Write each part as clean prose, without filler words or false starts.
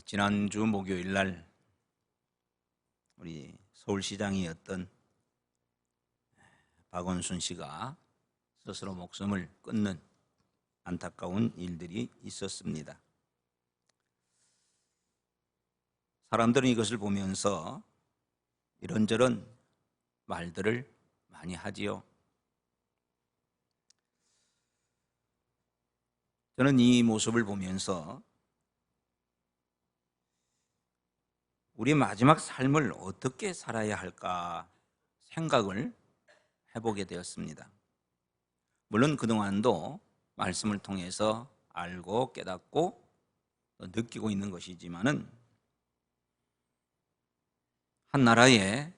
지난주 목요일 날 우리 서울시장이었던 박원순 씨가 스스로 목숨을 끊는 안타까운 일들이 있었습니다. 사람들은 이것을 보면서 이런저런 말들을 많이 하지요. 저는 이 모습을 보면서 우리 마지막 삶을 어떻게 살아야 할까 생각을 해보게 되었습니다. 물론 그동안도 말씀을 통해서 알고 깨닫고 느끼고 있는 것이지만은 한 나라의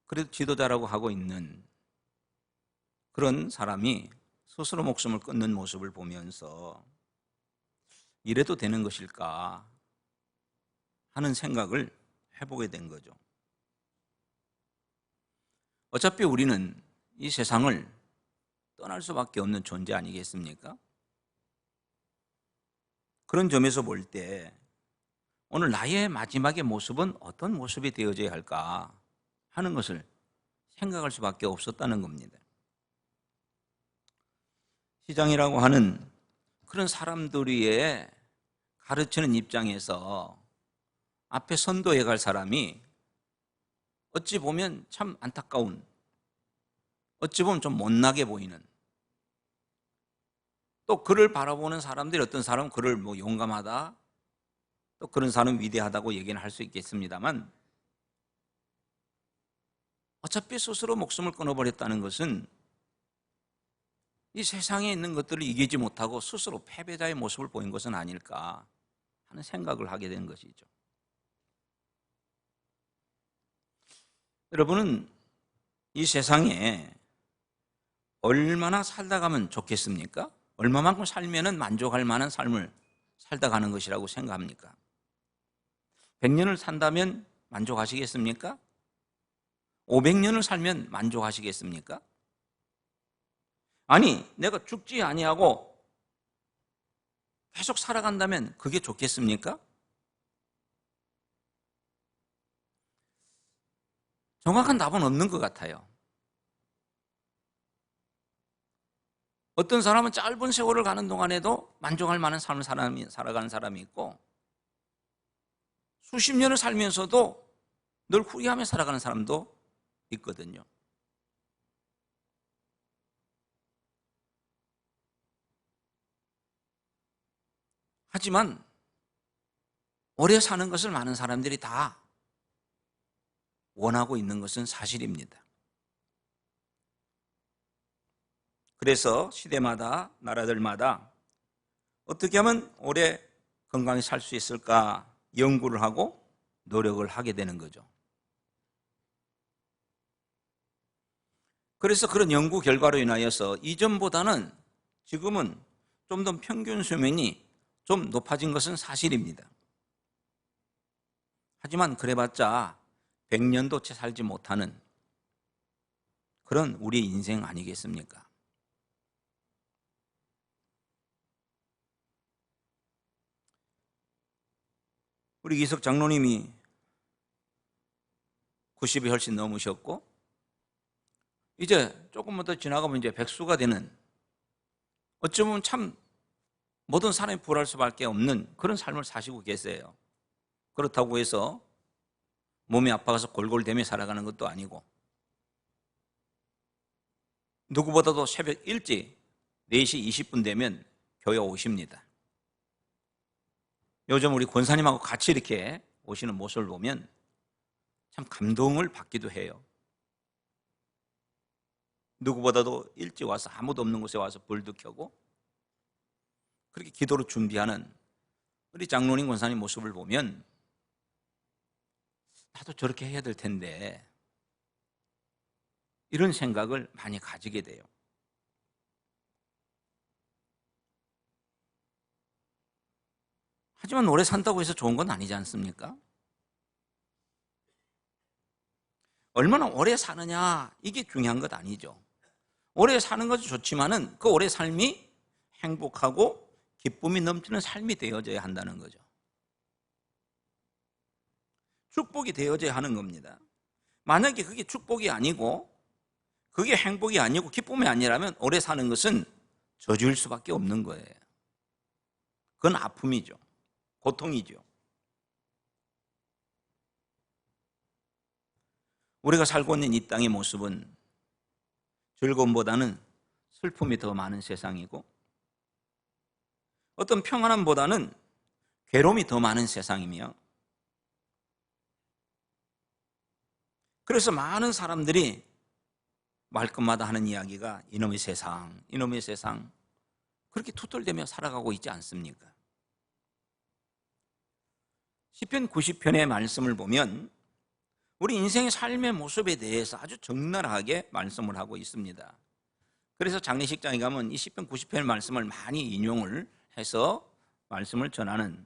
그래도 지도자라고 하고 있는 그런 사람이 스스로 목숨을 끊는 모습을 보면서 이래도 되는 것일까 하는 생각을 해보게 된 거죠. 어차피 우리는 이 세상을 떠날 수밖에 없는 존재 아니겠습니까? 그런 점에서 볼 때 오늘 나의 마지막의 모습은 어떤 모습이 되어져야 할까 하는 것을 생각할 수밖에 없었다는 겁니다. 시장이라고 하는 그런 사람들의 가르치는 입장에서 앞에 선도해 갈 사람이 어찌 보면 참 안타까운, 어찌 보면 좀 못나게 보이는, 또 그를 바라보는 사람들이 어떤 사람은 그를 용감하다, 또 그런 사람은 위대하다고 얘기는 할 수 있겠습니다만 어차피 스스로 목숨을 끊어버렸다는 것은 이 세상에 있는 것들을 이기지 못하고 스스로 패배자의 모습을 보인 것은 아닐까 하는 생각을 하게 된 것이죠. 여러분은 이 세상에 얼마나 살다 가면 좋겠습니까? 얼마만큼 살면은 만족할 만한 삶을 살다 가는 것이라고 생각합니까? 100년을 산다면 만족하시겠습니까? 500년을 살면 만족하시겠습니까? 아니, 내가 죽지 아니하고 계속 살아간다면 그게 좋겠습니까? 정확한 답은 없는 것 같아요. 어떤 사람은 짧은 세월을 가는 동안에도 만족할 만한 삶을 살아가는 사람이 있고 수십 년을 살면서도 늘 후회하며 살아가는 사람도 있거든요. 하지만 오래 사는 것을 많은 사람들이 다 원하고 있는 것은 사실입니다. 그래서 시대마다 나라들마다 어떻게 하면 오래 건강히 살 수 있을까 연구를 하고 노력을 하게 되는 거죠. 그래서 그런 연구 결과로 인하여서 이전보다는 지금은 좀 더 평균 수명이 좀 높아진 것은 사실입니다. 하지만 그래봤자 100년도 채 살지 못하는 그런 우리 인생 아니겠습니까? 우리 이석 장로님이 90이 훨씬 넘으셨고 이제 조금만 더 지나가면 이제 백수가 되는, 어쩌면 참 모든 사람이 부러울 수밖에 없는 그런 삶을 사시고 계세요. 그렇다고 해서 몸이 아파서 골골대며 살아가는 것도 아니고 누구보다도 새벽 일찍 4시 20분 되면 교회 오십니다. 요즘 우리 권사님하고 같이 이렇게 오시는 모습을 보면 참 감동을 받기도 해요. 누구보다도 일찍 와서 아무도 없는 곳에 와서 불도 켜고 그렇게 기도로 준비하는 우리 장로님 권사님 모습을 보면 나도 저렇게 해야 될 텐데 이런 생각을 많이 가지게 돼요. 하지만 오래 산다고 해서 좋은 건 아니지 않습니까? 얼마나 오래 사느냐 이게 중요한 것 아니죠. 오래 사는 것도 좋지만은 그 오래 삶이 행복하고 기쁨이 넘치는 삶이 되어져야 한다는 거죠. 축복이 되어져야 하는 겁니다. 만약에 그게 축복이 아니고 그게 행복이 아니고 기쁨이 아니라면 오래 사는 것은 저주일 수밖에 없는 거예요. 그건 아픔이죠. 고통이죠. 우리가 살고 있는 이 땅의 모습은 즐거움보다는 슬픔이 더 많은 세상이고 어떤 평안함보다는 괴로움이 더 많은 세상이며 그래서 많은 사람들이 말끝마다 하는 이야기가 이놈의 세상, 이놈의 세상 그렇게 투덜대며 살아가고 있지 않습니까? 시편 90편의 말씀을 보면 우리 인생의 삶의 모습에 대해서 아주 적나라하게 말씀을 하고 있습니다. 그래서 장례식장에 가면 이 시편 90편의 말씀을 많이 인용을 해서 말씀을 전하는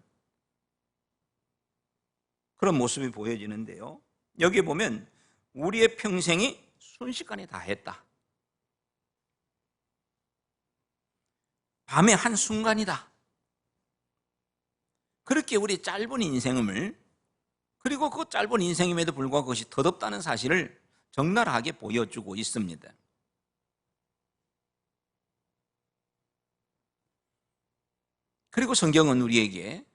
그런 모습이 보여지는데요. 여기 보면 우리의 평생이 순식간에 다 했다. 밤의 한순간이다. 그렇게 우리 짧은 인생을 그리고 그 짧은 인생임에도 불구하고 그것이 덧없다는 사실을 적나라하게 보여주고 있습니다. 그리고 성경은 우리에게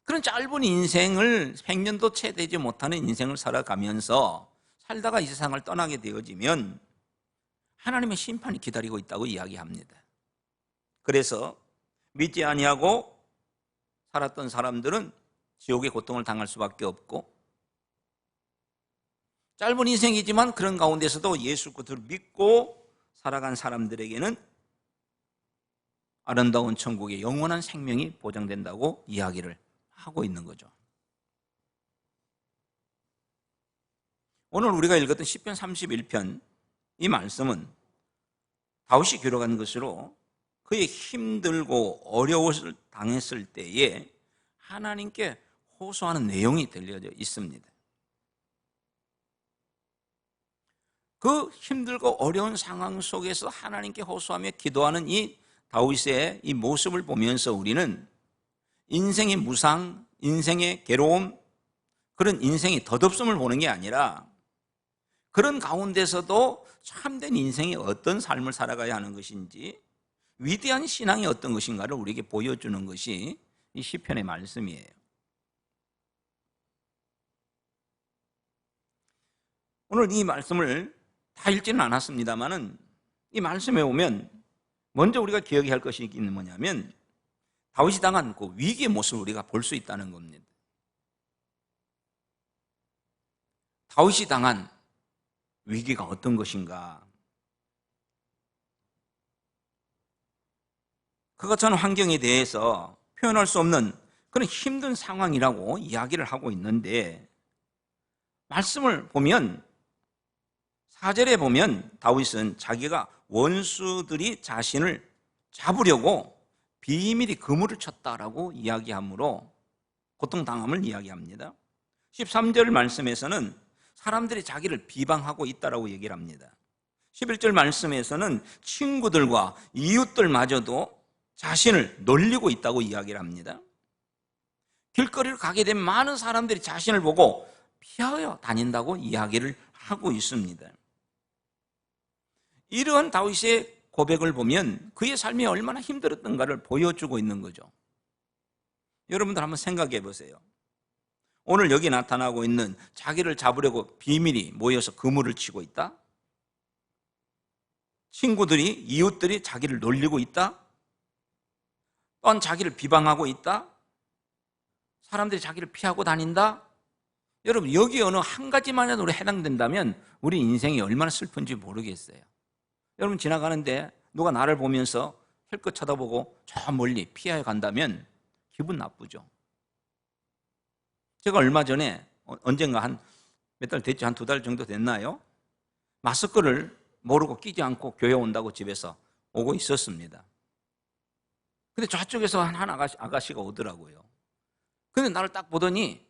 그런 짧은 인생을 100년도 채 되지 못하는 인생을 살아가면서 살다가 이 세상을 떠나게 되어지면 하나님의 심판이 기다리고 있다고 이야기합니다. 그래서 믿지 아니하고 살았던 사람들은 지옥의 고통을 당할 수밖에 없고 짧은 인생이지만 그런 가운데서도 예수 그리스도를 믿고 살아간 사람들에게는 아름다운 천국의 영원한 생명이 보장된다고 이야기를 하고 있는 거죠. 오늘 우리가 읽었던 시편 31편 이 말씀은 다윗이 기록한 것으로 그의 힘들고 어려움을 당했을 때에 하나님께 호소하는 내용이 들려져 있습니다. 그 힘들고 어려운 상황 속에서 하나님께 호소하며 기도하는 이 다윗의 이 모습을 보면서 우리는 인생의 무상, 인생의 괴로움, 그런 인생의 덧없음을 보는 게 아니라 그런 가운데서도 참된 인생이 어떤 삶을 살아가야 하는 것인지 위대한 신앙이 어떤 것인가를 우리에게 보여주는 것이 이 시편의 말씀이에요. 오늘 이 말씀을 다 읽지는 않았습니다만은 이 말씀에 오면 먼저 우리가 기억해야 할 것이 있는 뭐냐면 다윗이 당한 그 위기의 모습을 우리가 볼 수 있다는 겁니다. 다윗이 당한 위기가 어떤 것인가? 그가 처한 환경에 대해서 표현할 수 없는 그런 힘든 상황이라고 이야기를 하고 있는데 말씀을 보면 4절에 보면 다윗은 자기가 원수들이 자신을 잡으려고 비밀히 그물을 쳤다라고 이야기하므로 고통당함을 이야기합니다. 13절 말씀에서는 사람들이 자기를 비방하고 있다라고 얘기를 합니다. 11절 말씀에서는 친구들과 이웃들마저도 자신을 놀리고 있다고 이야기를 합니다. 길거리를 가게 된 많은 사람들이 자신을 보고 피하여 다닌다고 이야기를 하고 있습니다. 이러한 다윗의 고백을 보면 그의 삶이 얼마나 힘들었던가를 보여주고 있는 거죠. 여러분들 한번 생각해 보세요. 오늘 여기 나타나고 있는 자기를 잡으려고 비밀이 모여서 그물을 치고 있다? 친구들이, 이웃들이 자기를 놀리고 있다? 또한 자기를 비방하고 있다? 사람들이 자기를 피하고 다닌다? 여러분 여기 어느 한 가지만으로 해당된다면 우리 인생이 얼마나 슬픈지 모르겠어요. 여러분 지나가는데 누가 나를 보면서 힐끗 쳐다보고 저 멀리 피해 간다면 기분 나쁘죠. 제가 얼마 전에 언젠가 한 몇 달 됐죠. 한 2달 정도 됐나요? 마스크를 모르고 끼지 않고 교회 온다고 집에서 오고 있었습니다. 근데 저쪽에서 한 아가씨가 오더라고요. 근데 나를 딱 보더니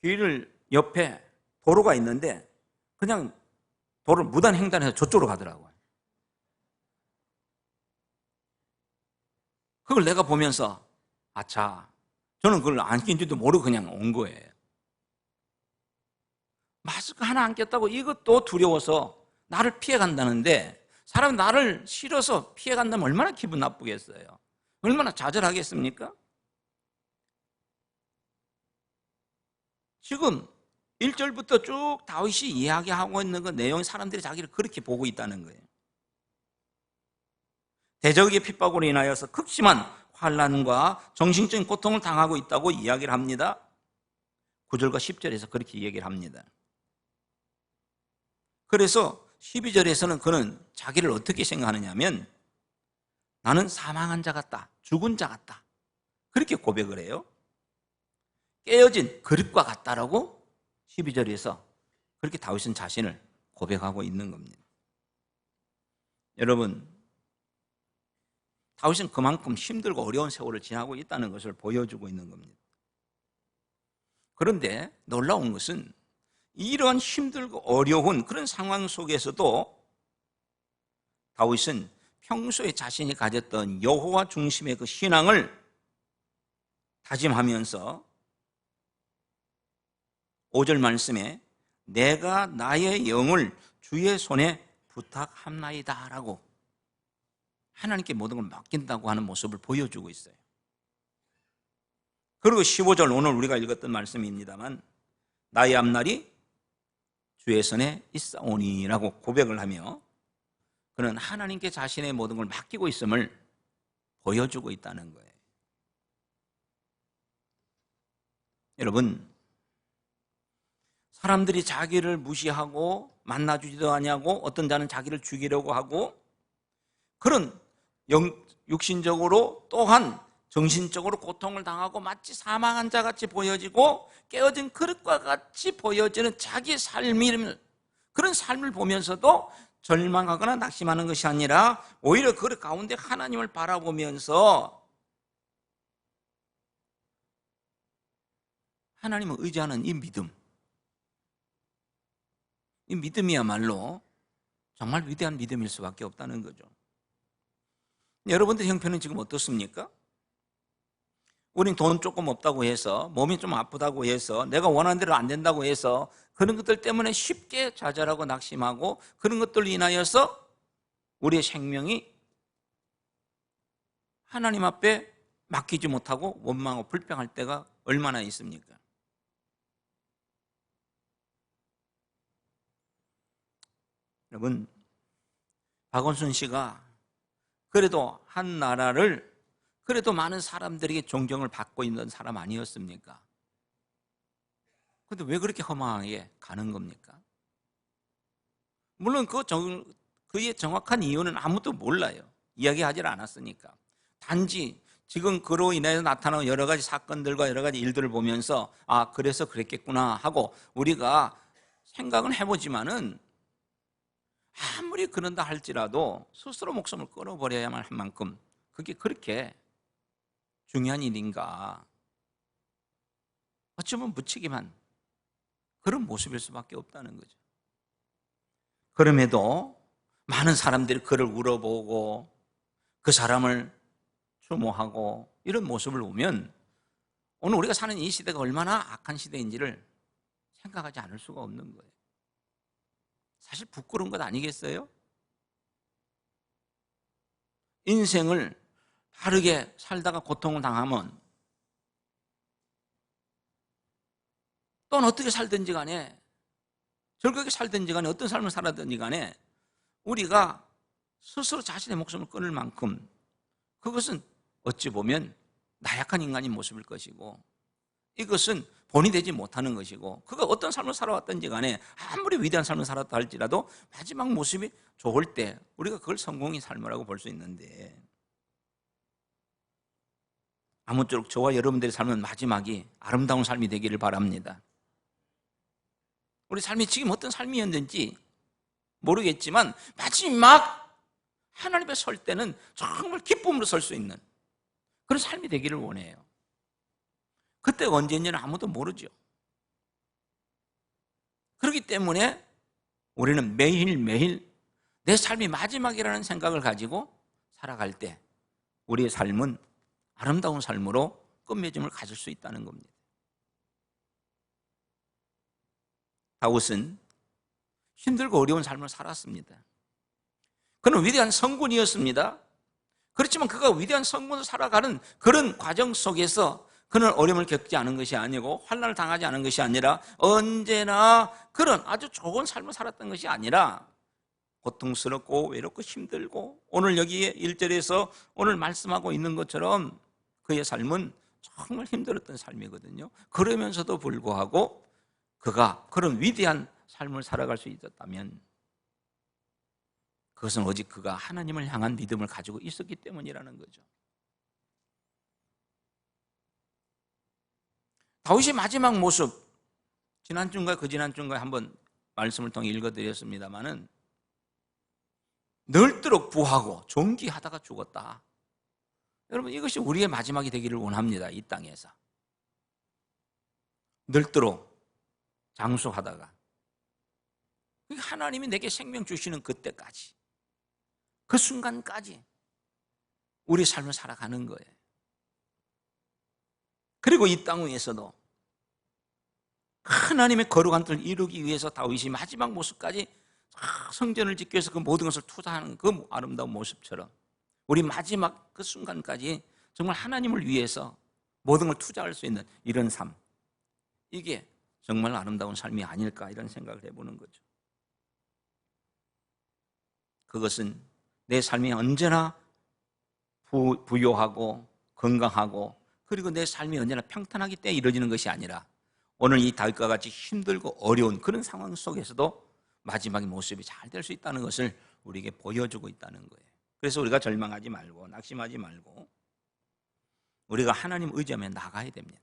길 옆에 도로가 있는데 그냥 도로를 무단 횡단해서 저쪽으로 가더라고요. 그걸 내가 보면서 아차, 저는 그걸 안 낀지도 모르고 그냥 온 거예요. 마스크 하나 안 꼈다고 이것도 두려워서 나를 피해간다는데, 사람이 나를 싫어서 피해간다면 얼마나 기분 나쁘겠어요? 얼마나 좌절하겠습니까? 지금 1절부터 쭉 다윗이 이야기하고 있는 그 내용이 사람들이 자기를 그렇게 보고 있다는 거예요. 대적의 핍박으로 인하여서 극심한 환난과 정신적인 고통을 당하고 있다고 이야기를 합니다. 9절과 10절에서 그렇게 얘기를 합니다. 그래서 12절에서는 그는 자기를 어떻게 생각하느냐면, 나는 사망한 자 같다, 죽은 자 같다, 그렇게 고백을 해요. 깨어진 그릇과 같다라고 12절에서 그렇게 다윗은 자신을 고백하고 있는 겁니다. 여러분, 다윗은 그만큼 힘들고 어려운 세월을 지나고 있다는 것을 보여주고 있는 겁니다. 그런데 놀라운 것은 이러한 힘들고 어려운 그런 상황 속에서도 다윗은 평소에 자신이 가졌던 여호와 중심의 그 신앙을 다짐하면서 5절 말씀에 내가 나의 영을 주의 손에 부탁합나이다 라고 하나님께 모든 걸 맡긴다고 하는 모습을 보여주고 있어요. 그리고 15절, 오늘 우리가 읽었던 말씀입니다만, 나의 앞날이 주의 손에 있사오니 라고 고백을 하며 그는 하나님께 자신의 모든 걸 맡기고 있음을 보여주고 있다는 거예요. 여러분, 사람들이 자기를 무시하고 만나주지도 아니하고 어떤 자는 자기를 죽이려고 하고 그런 육신적으로 또한 정신적으로 고통을 당하고 마치 사망한 자 같이 보여지고 깨어진 그릇과 같이 보여지는 자기의 삶이, 그런 삶을 보면서도 절망하거나 낙심하는 것이 아니라 오히려 그 가운데 하나님을 바라보면서 하나님을 의지하는 이 믿음, 이 믿음이야말로 정말 위대한 믿음일 수밖에 없다는 거죠. 여러분들 형편은 지금 어떻습니까? 우린 돈 조금 없다고 해서, 몸이 좀 아프다고 해서, 내가 원하는 대로 안 된다고 해서 그런 것들 때문에 쉽게 좌절하고 낙심하고 그런 것들로 인하여서 우리의 생명이 하나님 앞에 맡기지 못하고 원망하고 불평할 때가 얼마나 있습니까? 여러분, 박원순 씨가 그래도 한 나라를 그래도 많은 사람들에게 존경을 받고 있는 사람 아니었습니까? 그런데 왜 그렇게 허망하게 가는 겁니까? 물론 그의 정확한 이유는 아무도 몰라요. 이야기하지 않았으니까. 단지 지금 그로 인해서 나타나는 여러 가지 사건들과 여러 가지 일들을 보면서 아, 그래서 그랬겠구나 하고 우리가 생각은 해보지만은 아무리 그런다 할지라도 스스로 목숨을 끊어버려야만 할 만큼 그게 그렇게 중요한 일인가? 어쩌면 무책임한 그런 모습일 수밖에 없다는 거죠. 그럼에도 많은 사람들이 그를 울어보고 그 사람을 추모하고 이런 모습을 보면 오늘 우리가 사는 이 시대가 얼마나 악한 시대인지를 생각하지 않을 수가 없는 거예요. 사실 부끄러운 것 아니겠어요? 인생을 바르게 살다가 고통을 당하면 또는 어떻게 살든지 간에 즐겁게 살든지 간에 어떤 삶을 살았든지 간에 우리가 스스로 자신의 목숨을 끊을 만큼 그것은 어찌 보면 나약한 인간의 모습일 것이고 이것은 본이 되지 못하는 것이고 그가 어떤 삶을 살아왔든지 간에 아무리 위대한 삶을 살았다 할지라도 마지막 모습이 좋을 때 우리가 그걸 성공의 삶이라고 볼 수 있는데 아무쪼록 저와 여러분들의 삶은 마지막이 아름다운 삶이 되기를 바랍니다. 우리 삶이 지금 어떤 삶이었는지 모르겠지만 마지막 하나님 앞에 설 때는 정말 기쁨으로 설 수 있는 그런 삶이 되기를 원해요. 그때가 언제인지는 아무도 모르죠. 그렇기 때문에 우리는 매일매일 내 삶이 마지막이라는 생각을 가지고 살아갈 때 우리의 삶은 아름다운 삶으로 끝맺음을 가질 수 있다는 겁니다. 다윗은 힘들고 어려운 삶을 살았습니다. 그는 위대한 성군이었습니다. 그렇지만 그가 위대한 성군으로 살아가는 그런 과정 속에서 그는 어려움을 겪지 않은 것이 아니고 환난을 당하지 않은 것이 아니라 언제나 그런 아주 좋은 삶을 살았던 것이 아니라 고통스럽고 외롭고 힘들고 오늘 여기에 1절에서 오늘 말씀하고 있는 것처럼 그의 삶은 정말 힘들었던 삶이거든요. 그러면서도 불구하고 그가 그런 위대한 삶을 살아갈 수 있었다면 그것은 오직 그가 하나님을 향한 믿음을 가지고 있었기 때문이라는 거죠. 다윗의 마지막 모습, 지난주인가 그지난주인가 한번 말씀을 통해 읽어드렸습니다마는 늙도록 부하고 존귀하다가 죽었다. 여러분, 이것이 우리의 마지막이 되기를 원합니다. 이 땅에서 늙도록 장수하다가 하나님이 내게 생명 주시는 그때까지, 그 순간까지 우리 삶을 살아가는 거예요. 그리고 이 땅 위에서도 하나님의 거룩한 뜻을 이루기 위해서 다윗이 마지막 모습까지 성전을 짓기 위해서 그 모든 것을 투자하는 그 아름다운 모습처럼 우리 마지막 그 순간까지 정말 하나님을 위해서 모든 걸 투자할 수 있는 이런 삶, 이게 정말 아름다운 삶이 아닐까 이런 생각을 해보는 거죠. 그것은 내 삶이 언제나 부요하고 건강하고 그리고 내 삶이 언제나 평탄하기 때문에 이루어지는 것이 아니라 오늘 이 다윗과 같이 힘들고 어려운 그런 상황 속에서도 마지막의 모습이 잘 될 수 있다는 것을 우리에게 보여주고 있다는 거예요. 그래서 우리가 절망하지 말고 낙심하지 말고 우리가 하나님 의지하며 나가야 됩니다.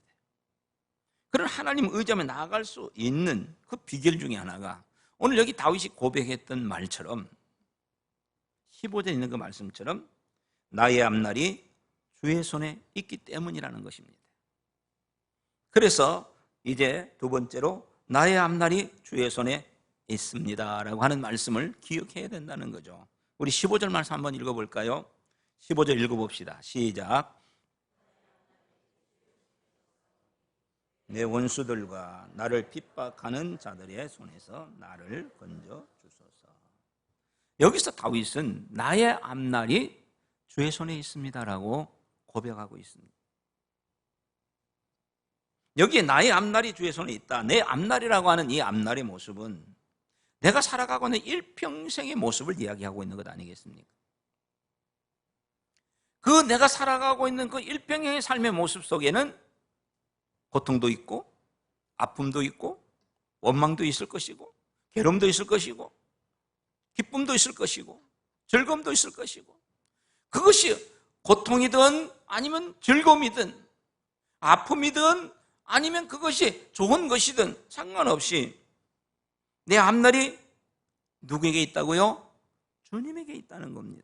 그런 하나님 의지하며 나아갈 수 있는 그 비결 중에 하나가 오늘 여기 다윗이 고백했던 말처럼 15절에 있는 그 말씀처럼 나의 앞날이 주의 손에 있기 때문이라는 것입니다. 그래서 이제 두 번째로 나의 앞날이 주의 손에 있습니다 라고 하는 말씀을 기억해야 된다는 거죠. 우리 15절 말씀 한번 읽어볼까요? 15절 읽어봅시다. 시작. 내 원수들과 나를 핍박하는 자들의 손에서 나를 건져 주소서. 여기서 다윗은 나의 앞날이 주의 손에 있습니다라고 고백하고 있습니다. 여기에 나의 앞날이 주의 손에 있다. 내 앞날이라고 하는 이 앞날의 모습은 내가 살아가고 있는 일평생의 모습을 이야기하고 있는 것 아니겠습니까? 그 내가 살아가고 있는 그 일평생의 삶의 모습 속에는 고통도 있고 아픔도 있고 원망도 있을 것이고 괴로움도 있을 것이고 기쁨도 있을 것이고 즐거움도 있을 것이고 그것이 고통이든 아니면 즐거움이든 아픔이든 아니면 그것이 좋은 것이든 상관없이 내 앞날이 누구에게 있다고요? 주님에게 있다는 겁니다.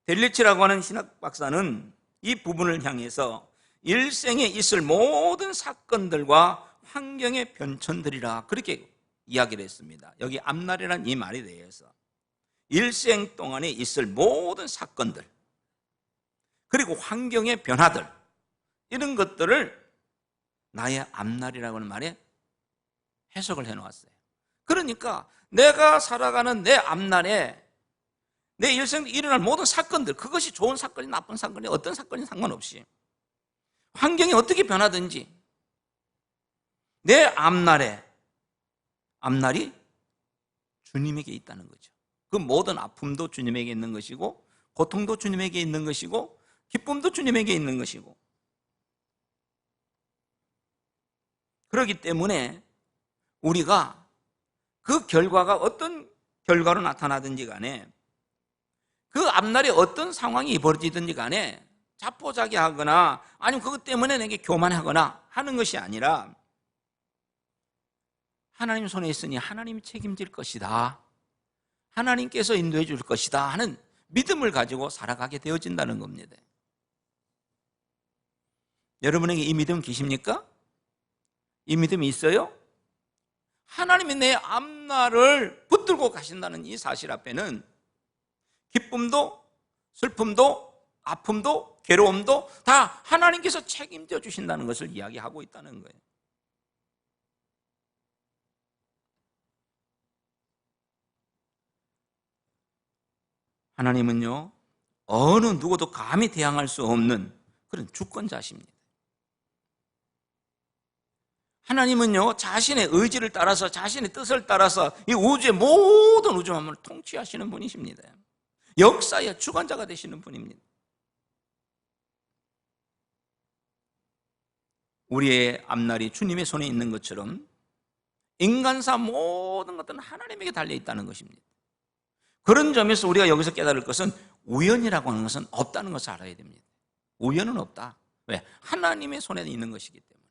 델리치라고 하는 신학 박사는 이 부분을 향해서 일생에 있을 모든 사건들과 환경의 변천들이라 그렇게 이야기를 했습니다. 여기 앞날이라는 이 말에 대해서 일생 동안에 있을 모든 사건들 그리고 환경의 변화들 이런 것들을 나의 앞날이라고 하는 말에 해석을 해놓았어요. 그러니까 내가 살아가는 내 앞날에 내 일생에 일어날 모든 사건들, 그것이 좋은 사건이 나쁜 사건이 어떤 사건이 상관없이 환경이 어떻게 변하든지 내 앞날이 주님에게 있다는 거죠. 그 모든 아픔도 주님에게 있는 것이고 고통도 주님에게 있는 것이고 기쁨도 주님에게 있는 것이고 그렇기 때문에 우리가 그 결과가 어떤 결과로 나타나든지 간에 그 앞날에 어떤 상황이 벌어지든지 간에 자포자기하거나 아니면 그것 때문에 내게 교만하거나 하는 것이 아니라 하나님 손에 있으니 하나님이 책임질 것이다. 하나님께서 인도해 줄 것이다 하는 믿음을 가지고 살아가게 되어진다는 겁니다. 여러분에게 이 믿음 계십니까? 이 믿음이 있어요? 하나님이 내 앞날을 붙들고 가신다는 이 사실 앞에는 기쁨도 슬픔도 아픔도 괴로움도 다 하나님께서 책임져 주신다는 것을 이야기하고 있다는 거예요. 하나님은요, 어느 누구도 감히 대항할 수 없는 그런 주권자십니다. 하나님은요, 자신의 의지를 따라서, 자신의 뜻을 따라서 이 우주의 모든 우주 만물을 통치하시는 분이십니다. 역사의 주관자가 되시는 분입니다. 우리의 앞날이 주님의 손에 있는 것처럼 인간사 모든 것들은 하나님에게 달려있다는 것입니다. 그런 점에서 우리가 여기서 깨달을 것은 우연이라고 하는 것은 없다는 것을 알아야 됩니다. 우연은 없다. 왜? 하나님의 손에 있는 것이기 때문에.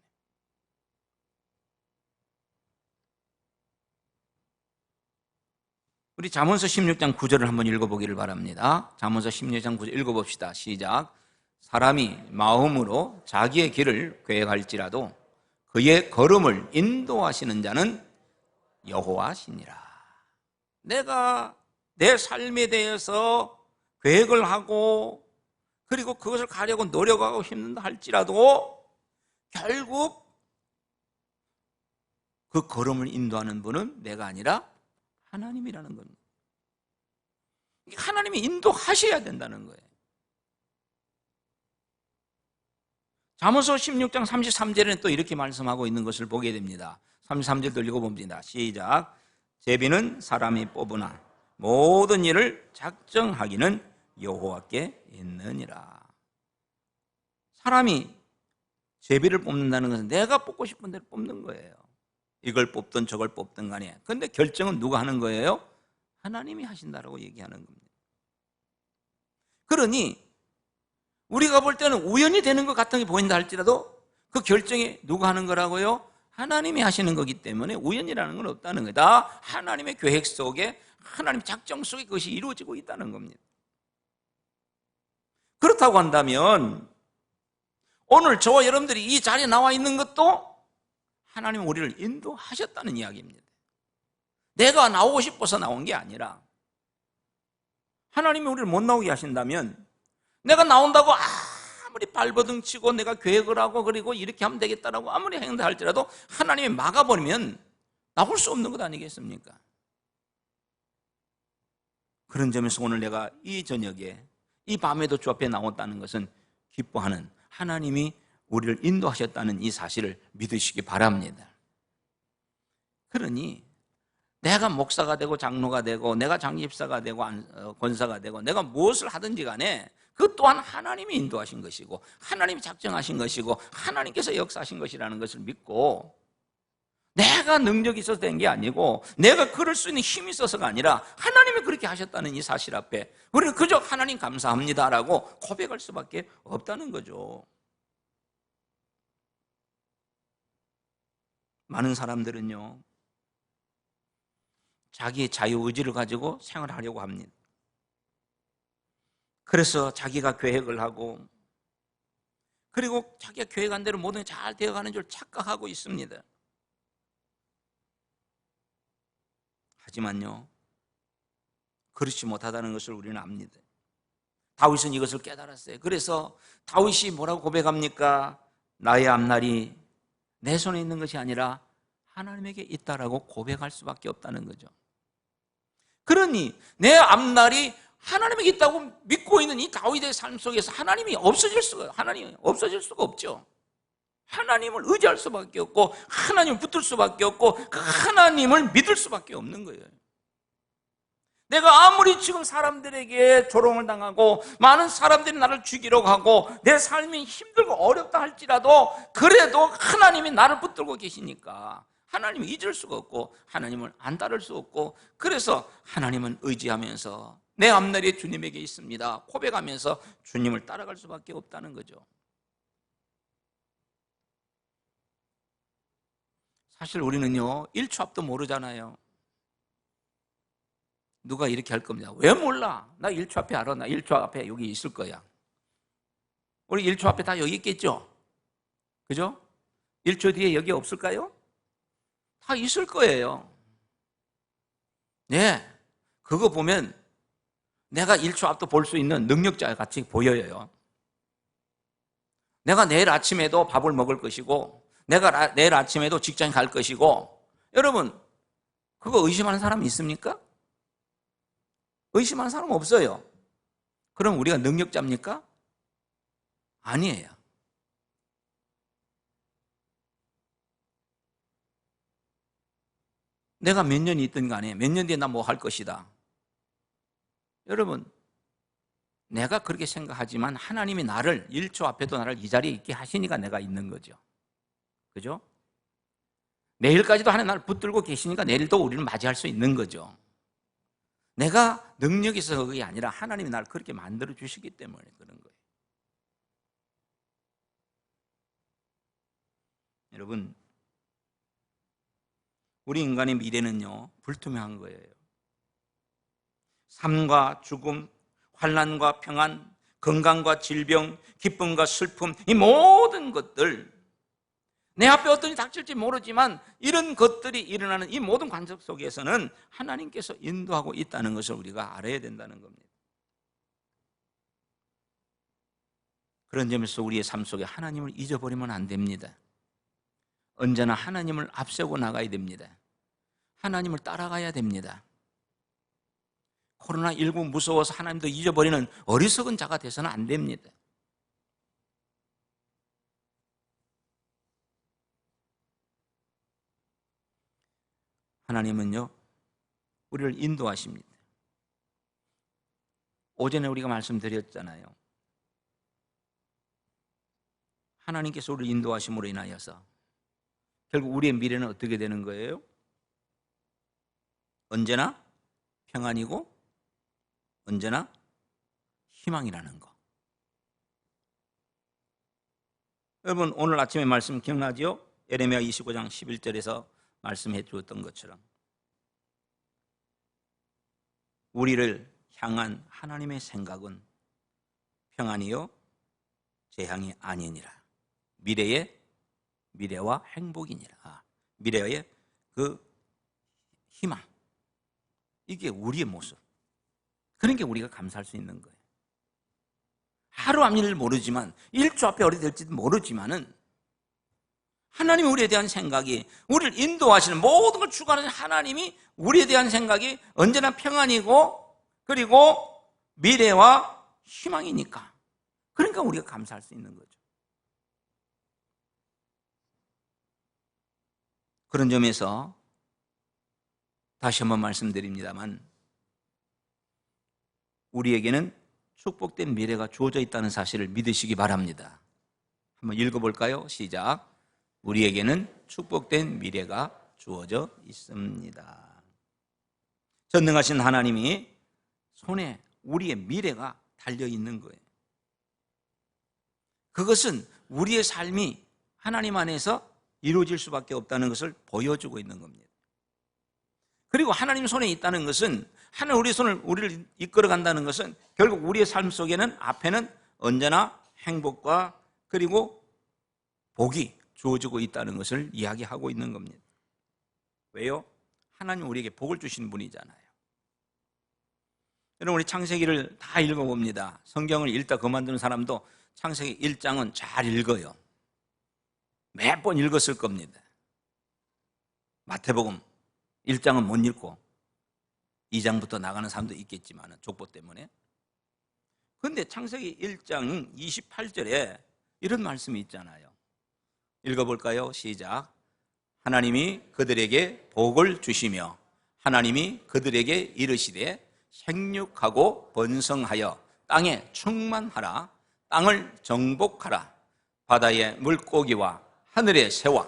우리 잠언서 16장 9절을 한번 읽어보기를 바랍니다. 잠언서 16장 9절 읽어봅시다. 시작. 사람이 마음으로 자기의 길을 계획할지라도 그의 걸음을 인도하시는 자는 여호와시니라. 내가 내 삶에 대해서 계획을 하고 그리고 그것을 가려고 노력하고 힘든다 할지라도 결국 그 걸음을 인도하는 분은 내가 아니라 하나님이라는 겁니다. 하나님이 인도하셔야 된다는 거예요. 잠언서 16장 33절에는 또 이렇게 말씀하고 있는 것을 보게 됩니다. 33절도 읽어봅니다. 시작. 제비는 사람이 뽑으나 모든 일을 작정하기는 여호와께 있느니라. 사람이 제비를 뽑는다는 것은 내가 뽑고 싶은 대로 뽑는 거예요. 이걸 뽑든 저걸 뽑든 간에. 그런데 결정은 누가 하는 거예요? 하나님이 하신다라고 얘기하는 겁니다. 그러니 우리가 볼 때는 우연이 되는 것 같은 게 보인다 할지라도 그 결정이 누가 하는 거라고요? 하나님이 하시는 거기 때문에 우연이라는 건 없다는 거다. 하나님의 계획 속에, 하나님의 작정 속에 그것이 이루어지고 있다는 겁니다. 그렇다고 한다면 오늘 저와 여러분들이 이 자리에 나와 있는 것도 하나님은 우리를 인도하셨다는 이야기입니다. 내가 나오고 싶어서 나온 게 아니라 하나님이 우리를 못 나오게 하신다면 내가 나온다고 아무리 발버둥 치고 내가 계획을 하고 그리고 이렇게 하면 되겠다라고 아무리 행동할지라도 하나님이 막아버리면 나올 수 없는 것 아니겠습니까? 그런 점에서 오늘 내가 이 저녁에 이 밤에도 주 앞에 나왔다는 것은 기뻐하는 하나님이 우리를 인도하셨다는 이 사실을 믿으시기 바랍니다. 그러니 내가 목사가 되고 장로가 되고 내가 장집사가 되고 권사가 되고 내가 무엇을 하든지 간에 그 또한 하나님이 인도하신 것이고 하나님이 작정하신 것이고 하나님께서 역사하신 것이라는 것을 믿고 내가 능력이 있어서 된 게 아니고 내가 그럴 수 있는 힘이 있어서가 아니라 하나님이 그렇게 하셨다는 이 사실 앞에 우리는 그저 하나님 감사합니다라고 고백할 수밖에 없다는 거죠. 많은 사람들은요 자기의 자유의지를 가지고 생활하려고 합니다. 그래서 자기가 계획을 하고 그리고 자기가 계획한 대로 모든 게 잘 되어가는 줄 착각하고 있습니다. 하지만요 그렇지 못하다는 것을 우리는 압니다. 다윗은 이것을 깨달았어요. 그래서 다윗이 뭐라고 고백합니까? 나의 앞날이 내 손에 있는 것이 아니라 하나님에게 있다라고 고백할 수밖에 없다는 거죠. 그러니 내 앞날이 하나님에게 있다고 믿고 있는 이 다윗의 삶 속에서 하나님이 없어질 수가 없죠. 하나님을 의지할 수밖에 없고 하나님을 붙들 수밖에 없고 그 하나님을 믿을 수밖에 없는 거예요. 내가 아무리 지금 사람들에게 조롱을 당하고 많은 사람들이 나를 죽이려고 하고 내 삶이 힘들고 어렵다 할지라도 그래도 하나님이 나를 붙들고 계시니까 하나님을 잊을 수가 없고 하나님을 안 따를 수 없고 그래서 하나님은 의지하면서 내 앞날이 주님에게 있습니다 고백하면서 주님을 따라갈 수밖에 없다는 거죠. 사실 우리는요 1초 앞도 모르잖아요. 누가 이렇게 할 겁니다. 왜 몰라? 나 1초 앞에 알아. 나 1초 앞에 여기 있을 거야. 우리 1초 앞에 다 여기 있겠죠? 그죠? 1초 뒤에 여기 없을까요? 다 있을 거예요. 네, 그거 보면 내가 1초 앞도 볼 수 있는 능력자 같이 보여요. 내가 내일 아침에도 밥을 먹을 것이고 내가 내일 아침에도 직장에 갈 것이고 여러분 그거 의심하는 사람이 있습니까? 의심하는 사람 없어요. 그럼 우리가 능력자입니까? 아니에요. 내가 몇 년이 있든 간에 몇 년 뒤에 나 뭐 할 것이다. 여러분, 내가 그렇게 생각하지만 하나님이 나를 1초 앞에도 나를 이 자리에 있게 하시니까 내가 있는 거죠. 그죠? 내일까지도 하나님 나를 붙들고 계시니까 내일도 우리는 맞이할 수 있는 거죠. 내가 능력이 있어서 그게 아니라 하나님이 나를 그렇게 만들어 주시기 때문에 그런 거예요. 여러분, 우리 인간의 미래는요, 불투명한 거예요. 삶과 죽음, 환난과 평안, 건강과 질병, 기쁨과 슬픔, 이 모든 것들, 내 앞에 어떤 일이 닥칠지 모르지만 이런 것들이 일어나는 이 모든 관석 속에서는 하나님께서 인도하고 있다는 것을 우리가 알아야 된다는 겁니다. 그런 점에서 우리의 삶 속에 하나님을 잊어버리면 안 됩니다. 언제나 하나님을 앞세우고 나가야 됩니다. 하나님을 따라가야 됩니다. 코로나19 무서워서 하나님도 잊어버리는 어리석은 자가 돼서는 안 됩니다. 하나님은요, 우리를 인도하십니다. 오전에 우리가 말씀드렸잖아요. 하나님께서 우리를 인도하심으로 인하여서 결국 우리의 미래는 어떻게 되는 거예요? 언제나 평안이고 언제나 희망이라는 거. 여러분, 오늘 아침에 말씀 기억나죠? 예레미야 25장 11절에서 말씀해 주었던 것처럼 우리를 향한 하나님의 생각은 평안이요 재앙이 아니니라. 미래와 행복이니라. 미래의 그 희망, 이게 우리의 모습. 그런 게 우리가 감사할 수 있는 거예요. 하루 앞일을 모르지만 1초 앞에 어디 될지도 모르지만은 하나님이 우리에 대한 생각이, 우리를 인도하시는 모든 걸 주관하는 하나님이 우리에 대한 생각이 언제나 평안이고 그리고 미래와 희망이니까, 그러니까 우리가 감사할 수 있는 거죠. 그런 점에서 다시 한번 말씀드립니다만 우리에게는 축복된 미래가 주어져 있다는 사실을 믿으시기 바랍니다. 한번 읽어볼까요? 시작. 우리에게는 축복된 미래가 주어져 있습니다. 전능하신 하나님이 손에 우리의 미래가 달려있는 거예요. 그것은 우리의 삶이 하나님 안에서 이루어질 수밖에 없다는 것을 보여주고 있는 겁니다. 그리고 하나님 손에 있다는 것은, 하나님 우리를 이끌어 간다는 것은 결국 우리의 삶 속에는 앞에는 언제나 행복과 그리고 복이 주어지고 있다는 것을 이야기하고 있는 겁니다. 왜요? 하나님 우리에게 복을 주시는 분이잖아요. 여러분, 우리 창세기를 다 읽어봅니다. 성경을 읽다 그만두는 사람도 창세기 1장은 잘 읽어요. 몇 번 읽었을 겁니다. 마태복음 1장은 못 읽고 2장부터 나가는 사람도 있겠지만 족보 때문에. 그런데 창세기 1장 28절에 이런 말씀이 있잖아요. 읽어볼까요? 시작. 하나님이 그들에게 복을 주시며 하나님이 그들에게 이르시되 생육하고 번성하여 땅에 충만하라. 땅을 정복하라. 바다의 물고기와 하늘의 새와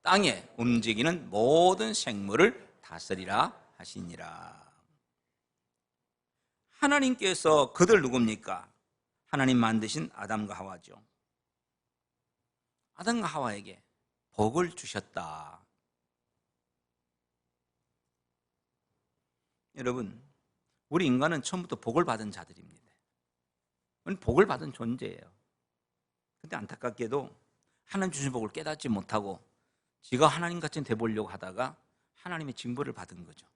땅에 움직이는 모든 생물을 다스리라 하시니라. 하나님께서 그들 누굽니까? 하나님 만드신 아담과 하와죠. 아담과 하와에게 복을 주셨다. 여러분, 우리 인간은 처음부터 복을 받은 자들입니다. 복을 받은 존재예요. 근데 안타깝게도 하나님 주신 복을 깨닫지 못하고 지가 하나님같이 돼보려고 하다가 하나님의 징벌을 받은 거죠.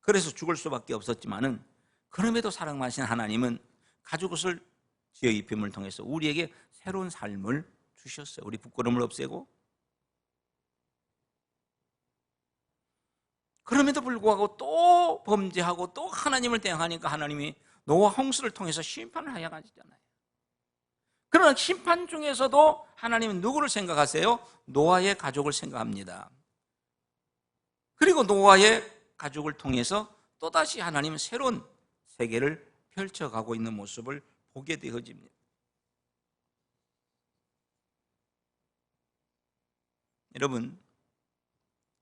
그래서 죽을 수밖에 없었지만은, 그럼에도 사랑하신 하나님은 가죽옷을 지어 입힘을 통해서 우리에게 새로운 삶을 주셨어요. 우리 부끄러움을 없애고. 그럼에도 불구하고 또 범죄하고 또 하나님을 대항하니까 하나님이 노아 홍수를 통해서 심판을 하여 가지잖아요. 그러나 심판 중에서도 하나님은 누구를 생각하세요? 노아의 가족을 생각합니다. 그리고 노아의 가족을 통해서 또다시 하나님은 새로운 세계를 펼쳐가고 있는 모습을 보게 되어집니다. 여러분,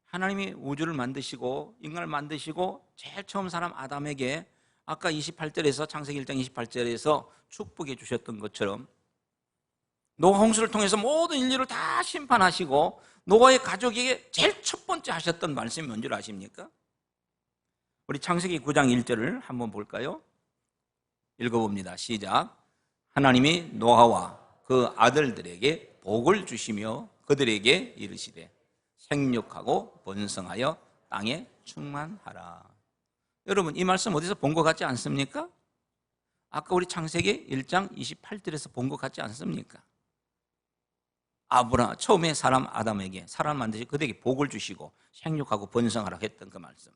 하나님이 우주를 만드시고 인간을 만드시고 제일 처음 사람 아담에게 아까 28절에서 창세기 1장 28절에서 축복해 주셨던 것처럼 노아 홍수를 통해서 모든 인류를 다 심판하시고 노아의 가족에게 제일 첫 번째 하셨던 말씀이 뭔지 아십니까? 우리 창세기 9장 1절을 한번 볼까요? 읽어봅니다. 시작. 하나님이 노아와 그 아들들에게 복을 주시며 그들에게 이르시되 생육하고 번성하여 땅에 충만하라. 여러분, 이 말씀 어디서 본 것 같지 않습니까? 아까 우리 창세기 1장 28절에서 본 것 같지 않습니까? 처음에 사람 아담에게 사람 만드시 그들에게 복을 주시고 생육하고 번성하라 했던 그 말씀.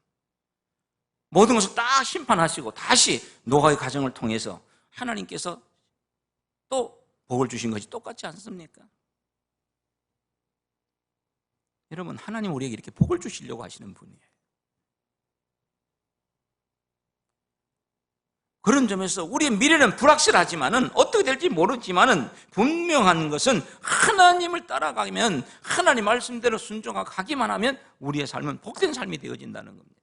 모든 것을 딱 심판하시고 다시 노아의 가정을 통해서 하나님께서 또 복을 주신 것이 똑같지 않습니까? 여러분, 하나님 우리에게 이렇게 복을 주시려고 하시는 분이에요. 그런 점에서 우리의 미래는 불확실하지만은 어떻게 될지 모르지만은 분명한 것은 하나님을 따라가면 하나님 말씀대로 순종하고 가기만 하면 우리의 삶은 복된 삶이 되어진다는 겁니다.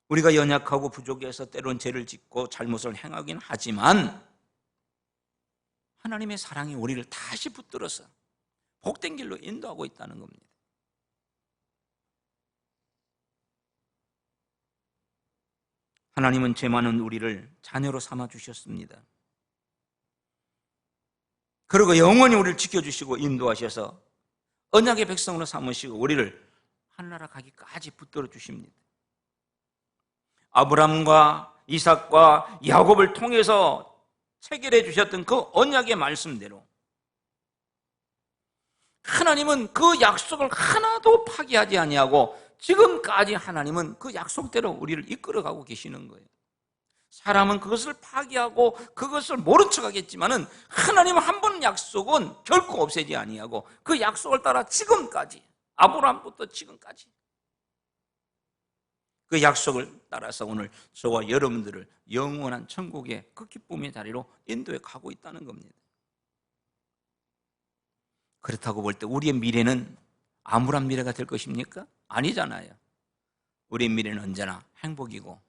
우리가 연약하고 부족해서 때론 죄를 짓고 잘못을 행하긴 하지만 하나님의 사랑이 우리를 다시 붙들어서 복된 길로 인도하고 있다는 겁니다. 하나님은 죄 많은 우리를 자녀로 삼아 주셨습니다. 그리고 영원히 우리를 지켜주시고 인도하셔서 언약의 백성으로 삼으시고 우리를 하늘나라 가기까지 붙들어 주십니다. 아브람과 이삭과 야곱을 통해서 체결해 주셨던 그 언약의 말씀대로 하나님은 그 약속을 하나도 파기하지 아니하고 지금까지 하나님은 그 약속대로 우리를 이끌어가고 계시는 거예요. 사람은 그것을 파기하고 그것을 모른 척하겠지만은 하나님은 한 번 약속은 결코 없애지 아니하고 그 약속을 따라 지금까지 아브라함부터 지금까지 그 약속을 따라서 오늘 저와 여러분들을 영원한 천국의 그 기쁨의 자리로 인도해 가고 있다는 겁니다. 그렇다고 볼 때 우리의 미래는 암울한 미래가 될 것입니까? 아니잖아요. 우리의 미래는 언제나 행복이고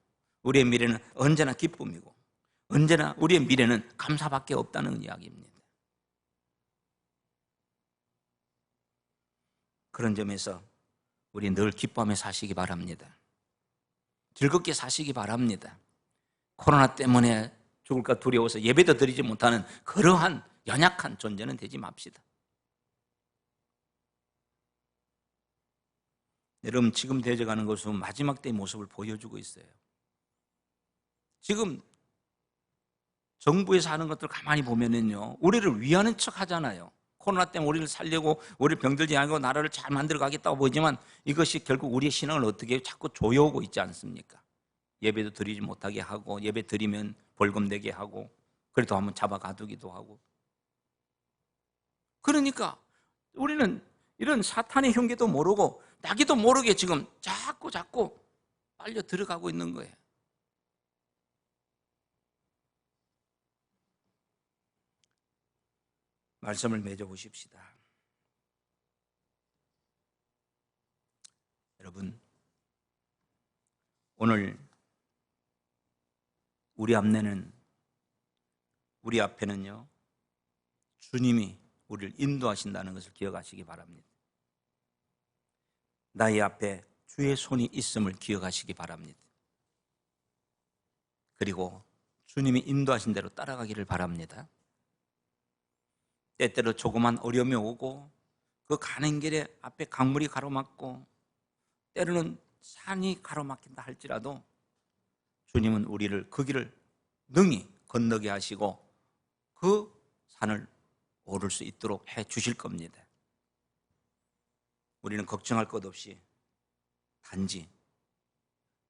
우리의 미래는 언제나 기쁨이고 언제나 우리의 미래는 감사밖에 없다는 이야기입니다. 그런 점에서 우리 늘 기뻐하며 사시기 바랍니다. 즐겁게 사시기 바랍니다. 코로나 때문에 죽을까 두려워서 예배도 드리지 못하는 그러한 연약한 존재는 되지 맙시다. 여러분, 지금 되어가는 것은 마지막 때의 모습을 보여주고 있어요. 지금 정부에서 하는 것들 가만히 보면은요, 우리를 위하는 척 하잖아요. 코로나 때문에 우리를 살려고 우리를 병들지 않고 나라를 잘 만들어 가겠다고 보지만 이것이 결국 우리의 신앙을 어떻게 자꾸 조여오고 있지 않습니까? 예배도 드리지 못하게 하고 예배 드리면 벌금 내게 하고 그래도 한번 잡아 가두기도 하고. 그러니까 우리는 이런 사탄의 흉계도 모르고 나기도 모르게 지금 자꾸 빨려 들어가고 있는 거예요. 말씀을 맺어 보십시다. 여러분, 오늘 우리 앞에는요, 주님이 우리를 인도하신다는 것을 기억하시기 바랍니다. 나의 앞에 주의 손이 있음을 기억하시기 바랍니다. 그리고 주님이 인도하신 대로 따라가기를 바랍니다. 때때로 조그만 어려움이 오고 그 가는 길에 앞에 강물이 가로막고 때로는 산이 가로막힌다 할지라도 주님은 우리를 그 길을 능히 건너게 하시고 그 산을 오를 수 있도록 해 주실 겁니다. 우리는 걱정할 것 없이 단지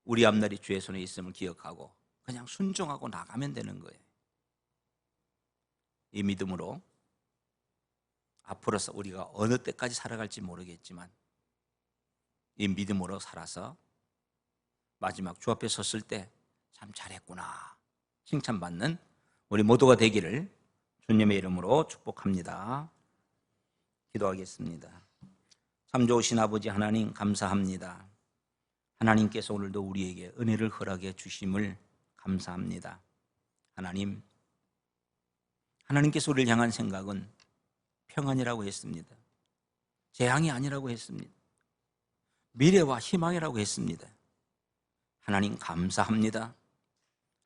우리 앞날이 주의 손에 있음을 기억하고 그냥 순종하고 나가면 되는 거예요. 이 믿음으로 앞으로서 우리가 어느 때까지 살아갈지 모르겠지만 이 믿음으로 살아서 마지막 주 앞에 섰을 때 참 잘했구나 칭찬받는 우리 모두가 되기를 주님의 이름으로 축복합니다. 기도하겠습니다. 참 좋으신 아버지 하나님 감사합니다. 하나님께서 오늘도 우리에게 은혜를 허락해 주심을 감사합니다. 하나님께서 우리를 향한 생각은 평안이라고 했습니다. 재앙이 아니라고 했습니다. 미래와 희망이라고 했습니다. 하나님 감사합니다.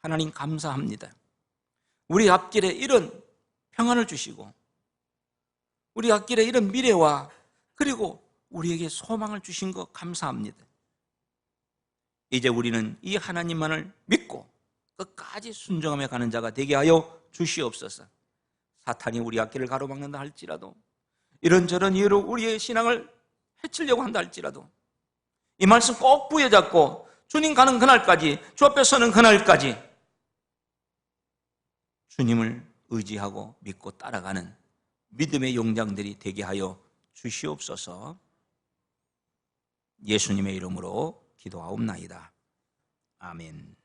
하나님 감사합니다. 우리 앞길에 이런 평안을 주시고 우리 앞길에 이런 미래와 그리고 우리에게 소망을 주신 것 감사합니다. 이제 우리는 이 하나님만을 믿고 끝까지 순종하며 가는 자가 되게 하여 주시옵소서. 사탄이 우리 앞길을 가로막는다 할지라도 이런저런 이유로 우리의 신앙을 해치려고 한다 할지라도 이 말씀 꼭 부여잡고 주님 가는 그날까지 주 앞에 서는 그날까지 주님을 의지하고 믿고 따라가는 믿음의 용장들이 되게 하여 주시옵소서. 예수님의 이름으로 기도하옵나이다. 아멘.